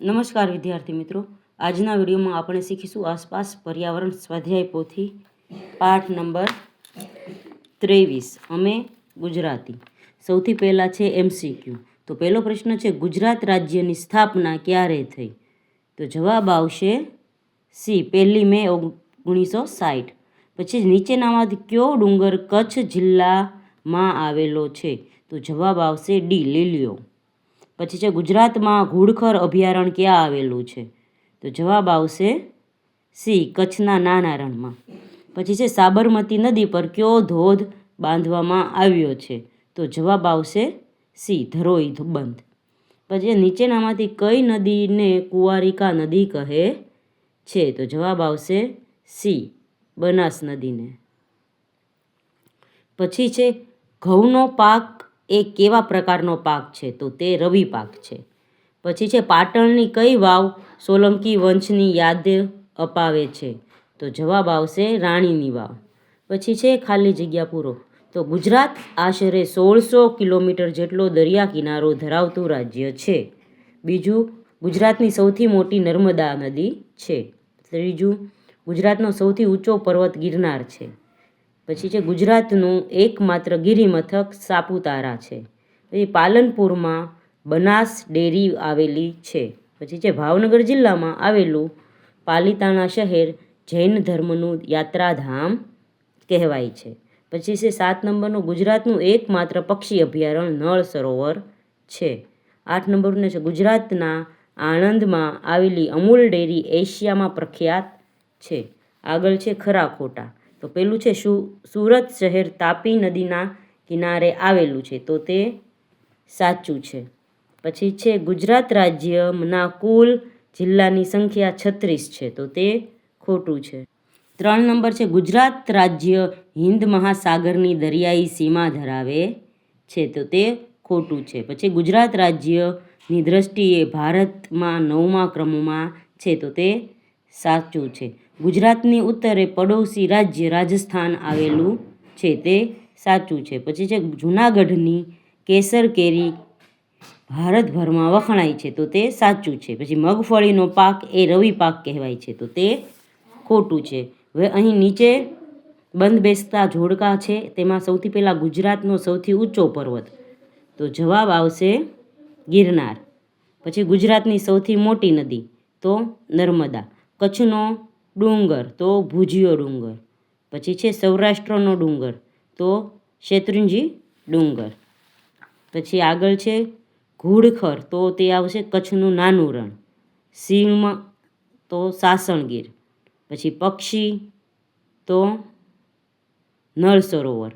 નમસ્કાર વિદ્યાર્થી મિત્રો, આજના વિડીયોમાં આપણે શીખીશું આસપાસ પર્યાવરણ સ્વાધ્યાય પોથી પાઠ નંબર 23 અમે ગુજરાતી। સૌથી પહેલાં છે MCQ। તો પહેલો પ્રશ્ન છે ગુજરાત રાજ્યની સ્થાપના ક્યારે થઈ? તો જવાબ આવશે સી 1 મે 1960। પછી નીચેનામાંથી કયો ડુંગર કચ્છ જિલ્લામાં આવેલો છે? તો જવાબ આવશે ડી લીલીયો। પછી છે ગુજરાતમાં ઘુડખર અભયારણ્ય ક્યાં આવેલું છે? તો જવાબ આવશે સી કચ્છના નાના રણમાં। પછી છે સાબરમતી નદી પર કયો ધોધ બાંધવામાં આવ્યો છે? તો જવાબ આવશે સી ધરોઈ બંધ। પછી નીચેનામાંથી કઈ નદીને કુંવારિકા નદી કહે છે? તો જવાબ આવશે સી બનાસ નદીને। પછી છે ઘઉંનો પાક એ કેવા પ્રકારનો પાક છે? તો તે રવિ પાક છે। પછી છે પાટણની કઈ વાવ સોલંકી વંશની યાદ અપાવે છે? તો જવાબ આવશે રાણીની વાવ। પછી છે ખાલી જગ્યા પૂરો। તો ગુજરાત આશરે 1600 કિલોમીટર જેટલો દરિયા કિનારો ધરાવતું રાજ્ય છે। બીજું, ગુજરાતની સૌથી મોટી નર્મદા નદી છે। ત્રીજું, ગુજરાતનો સૌથી ઊંચો પર્વત ગિરનાર છે। પછી છે ગુજરાતનું એકમાત્ર ગિરિમથક સાપુતારા છે। પછી પાલનપુરમાં બનાસ ડેરી આવેલી છે। પછી છે ભાવનગર જિલ્લામાં આવેલું પાલિતાણા શહેર જૈન ધર્મનું યાત્રાધામ કહેવાય છે। પછી છે 7 નંબરનું ગુજરાતનું એકમાત્ર પક્ષી અભયારણ્ય નળ સરોવર છે। 8 નંબરનું છે ગુજરાતના આણંદમાં આવેલી અમૂલ ડેરી એશિયામાં પ્રખ્યાત છે। આગળ છે ખરા ખોટા। તો પેલું છે સુરત શહેર તાપી નદીના કિનારે આવેલું છે, તો તે સાચું છે। પછી છે ગુજરાત રાજ્યના કુલ જિલ્લાની સંખ્યા 36 છે, તો તે ખોટું છે। 3 નંબર છે ગુજરાત રાજ્ય હિન્દ મહાસાગરની દરિયાઈ સીમા ધરાવે છે, તો તે ખોટું છે। પછી ગુજરાત રાજ્યની દ્રષ્ટિએ ભારતમાં 9મા ક્રમમાં છે, તો તે સાચું છે। ગુજરાતની ઉત્તરે પડોશી રાજ્ય રાજસ્થાન આવેલું છે, તે સાચું છે। પછી છે જૂનાગઢની કેસર કેરી ભારતભરમાં વખણાય છે, તો તે સાચું છે। પછી મગફળીનો પાક એ રવિ પાક કહેવાય છે, તો તે ખોટું છે। હવે અહીં નીચે બંધ બેસતા જોડકા છે, તેમાં સૌથી પહેલાં ગુજરાતનો સૌથી ઊંચો પર્વત, તો જવાબ આવશે ગિરનાર। પછી ગુજરાતની સૌથી મોટી નદી, તો નર્મદા। કચ્છનો ડુંગર, તો ભુજિયો ડુંગર। પછી છે સૌરાષ્ટ્રનો ડુંગર, તો શેત્રુંજી ડુંગર। પછી આગળ છે ઘુડખર, તો તે આવશે કચ્છનું નાનું રણ। સિંહ, તો સાસણગીર। પછી પક્ષી, તો નળ સરોવર।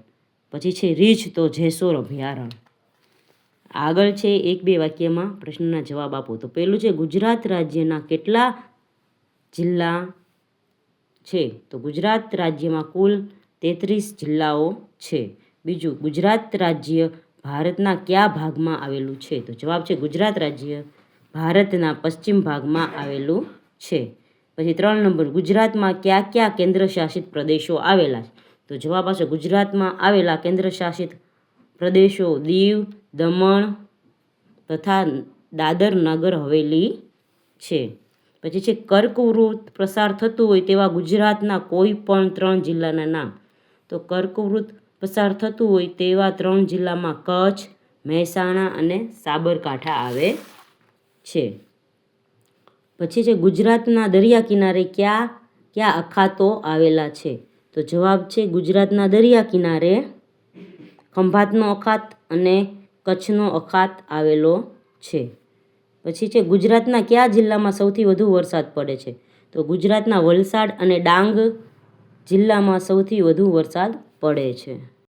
પછી છે રીંછ, તો જેસોર અભયારણ્ય। આગળ છે 1-2 વાક્યમાં પ્રશ્નના જવાબ આપો। તો પેલું છે ગુજરાત રાજ્યના કેટલા જિલ્લા છે? તો ગુજરાત રાજ્યમાં કુલ 33 જિલ્લાઓ છે। બીજું, ગુજરાત રાજ્ય ભારતના કયા ભાગમાં આવેલું છે? તો જવાબ છે ગુજરાત રાજ્ય ભારતના પશ્ચિમ ભાગમાં આવેલું છે। પછી 3 નંબર, ગુજરાતમાં કયા કયા કેન્દ્ર શાસિત પ્રદેશો આવેલા છે? તો જવાબ આવશે ગુજરાતમાં આવેલા કેન્દ્ર શાસિત પ્રદેશો દીવ, દમણ તથા દાદર નગર હવેલી છે। પછી છે કર્કવૃત પસાર થતું હોય તેવા ગુજરાતના કોઈ પણ 3 જિલ્લાના નામ। તો કર્કવૃત પસાર થતું હોય તેવા 3 જિલ્લામાં કચ્છ, મહેસાણા અને સાબરકાંઠા આવે છે। પછી છે ગુજરાતના દરિયા કિનારે કયા કયા અખાતો આવેલા છે? તો જવાબ છે ગુજરાતના દરિયા કિનારે ખંભાતનો અખાત અને કચ્છનો અખાત આવેલો છે। પછી છે ગુજરાતના કયા જિલ્લામાં સૌથી વધુ વરસાદ પડે છે? તો ગુજરાતના વલસાડ અને ડાંગ જિલ્લામાં સૌથી વધુ વરસાદ પડે છે।